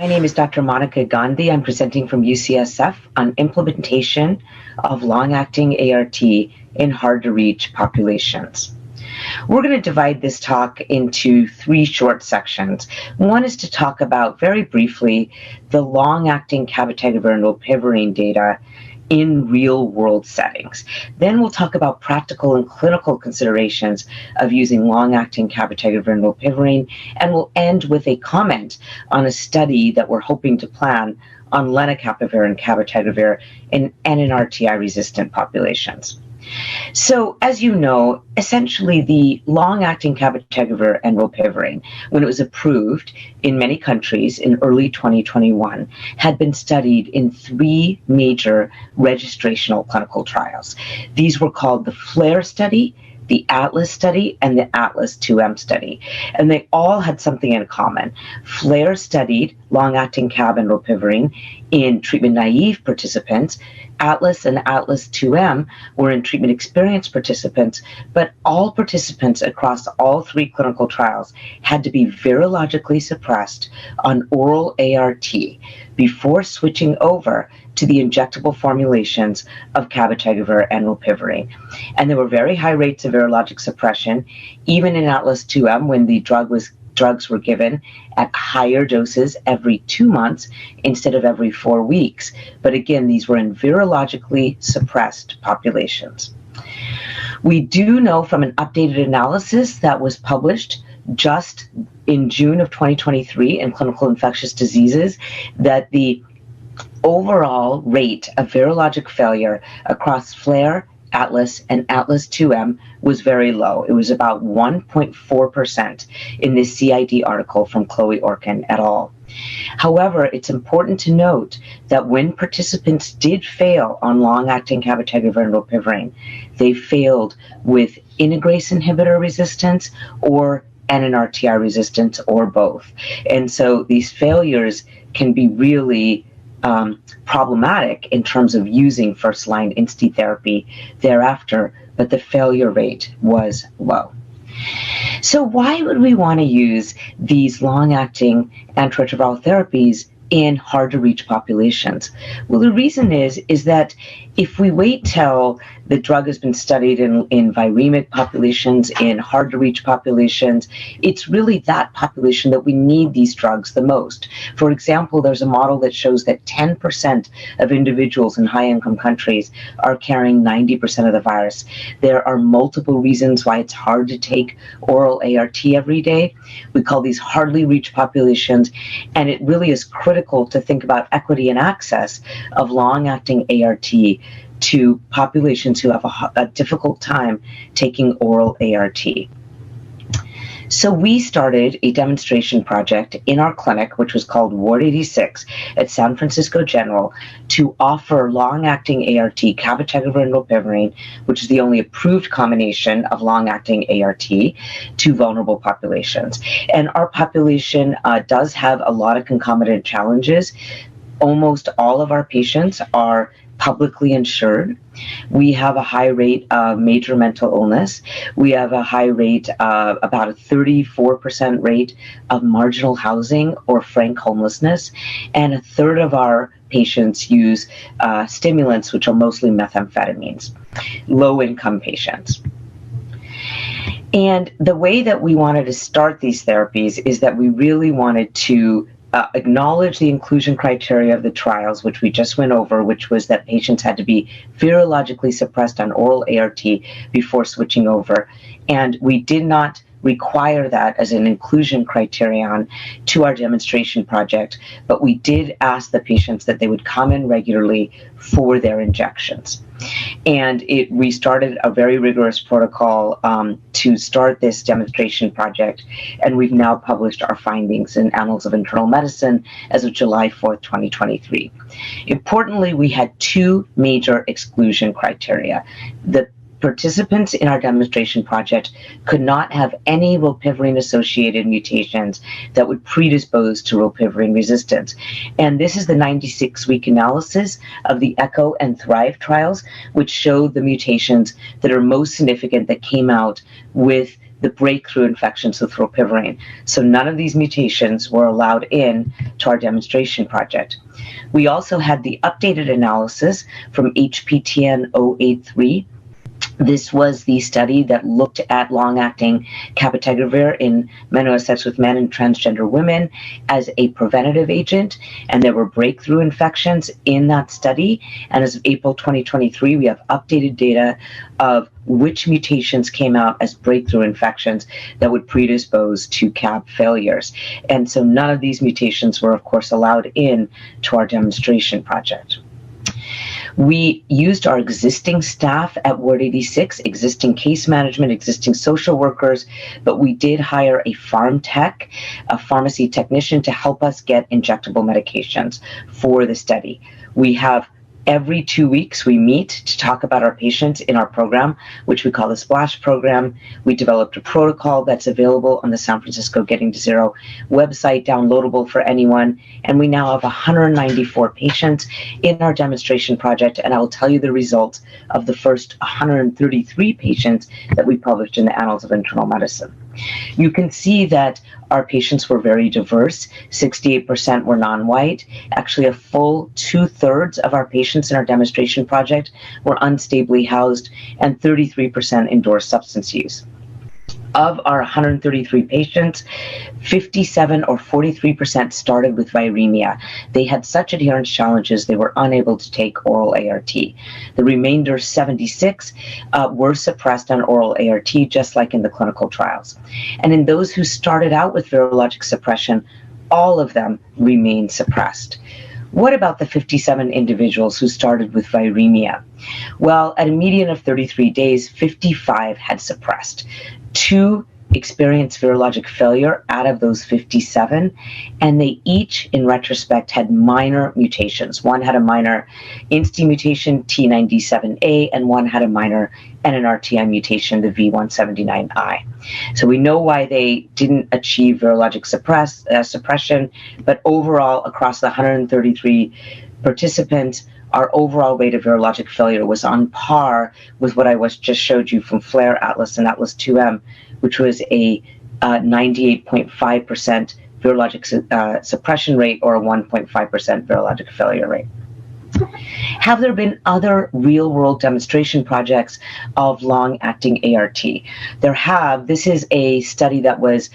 My name is Dr. Monica Gandhi. I'm presenting from UCSF on implementation of long-acting ART in hard-to-reach populations. We're going to divide this talk into three short sections. One is to talk about, very briefly, the long-acting cabotegravir and rilpivirine data in real-world settings. Then we'll talk about practical and clinical considerations of using long-acting cabotegravir and rilpivirine, and we'll end with a comment on a study that we're hoping to plan on lenacapavir and cabotegravir in NNRTI-resistant populations. So, as you know, essentially the long-acting cabotegravir and rilpivirine, when it was approved in many countries in early 2021, had been studied in three major registrational clinical trials. These were called the FLAIR study, the ATLAS study, and the ATLAS 2M study. And they all had something in common. FLAIR studied long-acting cab and rilpivirine in treatment-naive participants. ATLAS and ATLAS 2M were in treatment-experienced participants, but all participants across all three clinical trials had to be virologically suppressed on oral ART before switching over to the injectable formulations of cabotegravir and rilpivirine. And there were very high rates of virologic suppression, even in ATLAS 2M when the drugs were given at higher doses every 2 months instead of every 4 weeks. But again, these were in virologically suppressed populations. We do know from an updated analysis that was published just in June of 2023 in Clinical Infectious Diseases that the overall rate of virologic failure across FLAIR, ATLAS, and ATLAS 2M was very low. It was about 1.4% in this CID article from Chloe Orkin et al. However, it's important to note that when participants did fail on long-acting cabotegravir and rilpivirine, they failed with integrase inhibitor resistance or NNRTI resistance or both. And so these failures can be really problematic in terms of using first-line INSTI therapy thereafter, but the failure rate was low. So why would we want to use these long-acting antiretroviral therapies in hard-to-reach populations? Well, the reason is that if we wait till the drug has been studied in viremic populations, in hard-to-reach populations, it's really that population that we need these drugs the most. For example, there's a model that shows that 10% of individuals in high-income countries are carrying 90% of the virus. There are multiple reasons why it's hard to take oral ART every day. We call these hardly reached populations, and it really is critical to think about equity and access of long-acting ART to populations who have a difficult time taking oral ART. So we started a demonstration project in our clinic, which was called Ward 86 at San Francisco General, to offer long-acting ART, cabotegravir and rilpivirine, which is the only approved combination of long-acting ART, to vulnerable populations. And our population does have a lot of concomitant challenges. Almost all of our patients are publicly insured. We have a high rate of major mental illness. We have a high rate of about a 34% rate of marginal housing or frank homelessness. And a third of our patients use stimulants, which are mostly methamphetamines, low-income patients. And the way that we wanted to start these therapies is that we really wanted to acknowledge the inclusion criteria of the trials, which we just went over, which was that patients had to be virologically suppressed on oral ART before switching over. And we did not require that as an inclusion criterion to our demonstration project, but we did ask the patients that they would come in regularly for their injections. And we started a very rigorous protocol to start this demonstration project, and we've now published our findings in Annals of Internal Medicine as of July 4th, 2023. Importantly, we had two major exclusion criteria. The participants in our demonstration project could not have any rilpivirine-associated mutations that would predispose to rilpivirine resistance. And this is the 96-week analysis of the ECHO and THRIVE trials, which showed the mutations that are most significant that came out with the breakthrough infections with rilpivirine. So none of these mutations were allowed in to our demonstration project. We also had the updated analysis from HPTN 083. This was the study that looked at long-acting cabotegravir in men who have sex with men and transgender women as a preventative agent, and there were breakthrough infections in that study. And as of April 2023, we have updated data of which mutations came out as breakthrough infections that would predispose to CAB failures. And so none of these mutations were, of course, allowed in to our demonstration project. We used our existing staff at Ward 86, existing case management, existing social workers, but we did hire a pharm tech, a pharmacy technician, to help us get injectable medications for the study. We have every 2 weeks we meet to talk about our patients in our program, which we call the SPLASH program. We developed a protocol that's available on the San Francisco Getting to Zero website, downloadable for anyone. And we now have 194 patients in our demonstration project. And I will tell you the results of the first 133 patients that we published in the Annals of Internal Medicine. You can see that our patients were very diverse. 68% were non-white. Actually, a full 2/3 of our patients in our demonstration project were unstably housed, and 33% endorsed substance use. Of our 133 patients, 57 or 43% started with viremia. They had such adherence challenges they were unable to take oral ART. The remainder, 76, were suppressed on oral ART, just like in the clinical trials. And in those who started out with virologic suppression, all of them remained suppressed. What about the 57 individuals who started with viremia? Well, at a median of 33 days, 55 had suppressed. 2 experienced virologic failure out of those 57, and they each, in retrospect, had minor mutations. One had a minor INSTI mutation, T97A, and one had a minor NNRTI mutation, the V179I. So we know why they didn't achieve virologic suppression, but overall, across the 133 participants, our overall rate of virologic failure was on par with what I just showed you from FLAIR Atlas and Atlas 2M, which was a 98.5% virologic suppression rate or a 1.5% virologic failure rate. Have there been other real-world demonstration projects of long-acting ART? There have. This is a study that was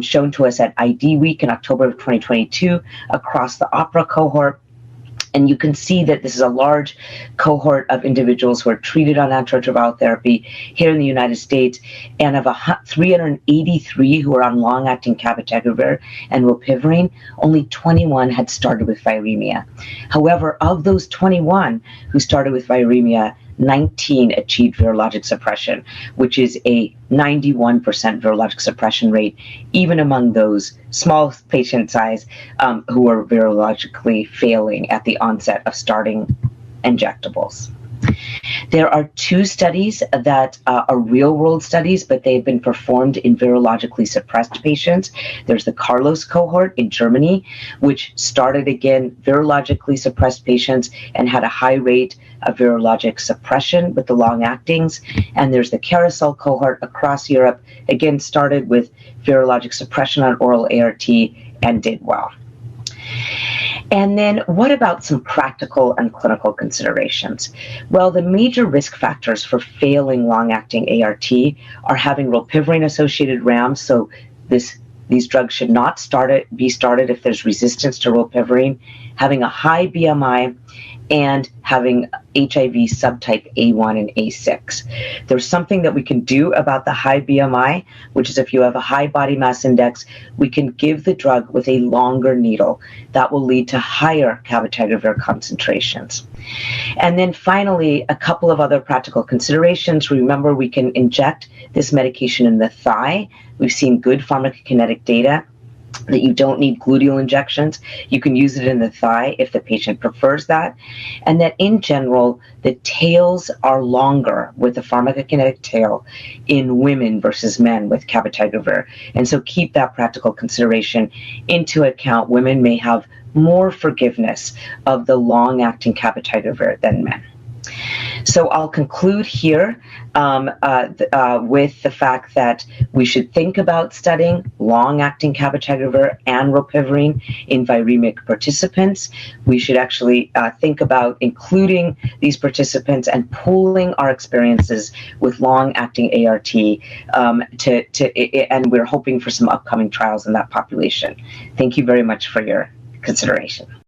shown to us at ID Week in October of 2022 across the OPERA cohort. And you can see that this is a large cohort of individuals who are treated on antiretroviral therapy here in the United States. And of 383 who are on long-acting cabotegravir and rilpivirine, only 21 had started with viremia. However, of those 21 who started with viremia, 19 achieved virologic suppression, which is a 91% virologic suppression rate, even among those small patient size who are virologically failing at the onset of starting injectables. There are 2 studies that are real-world studies, but they've been performed in virologically suppressed patients. There's the Carlos cohort in Germany, which started, again, virologically suppressed patients and had a high rate of virologic suppression with the long-actings. And there's the Carousel cohort across Europe, again, started with virologic suppression on oral ART and did well. And then what about some practical and clinical considerations? Well, the major risk factors for failing long-acting ART are having rilpivirine-associated RAMs, so these drugs should not be started if there's resistance to rilpivirine, having a high BMI, and having HIV subtype A1 and A6. There's something that we can do about the high BMI, which is if you have a high body mass index, we can give the drug with a longer needle. That will lead to higher cabotegravir concentrations. And then finally, a couple of other practical considerations. Remember, we can inject this medication in the thigh. We've seen good pharmacokinetic data that you don't need gluteal injections. You can use it in the thigh if the patient prefers that. And that in general, the tails are longer with the pharmacokinetic tail in women versus men with cabotegravir. And so keep that practical consideration into account. Women may have more forgiveness of the long-acting cabotegravir than men. So I'll conclude here with the fact that we should think about studying long-acting cabotegravir and ropivirine in viremic participants. We should actually think about including these participants and pooling our experiences with long-acting ART, and we're hoping for some upcoming trials in that population. Thank you very much for your consideration.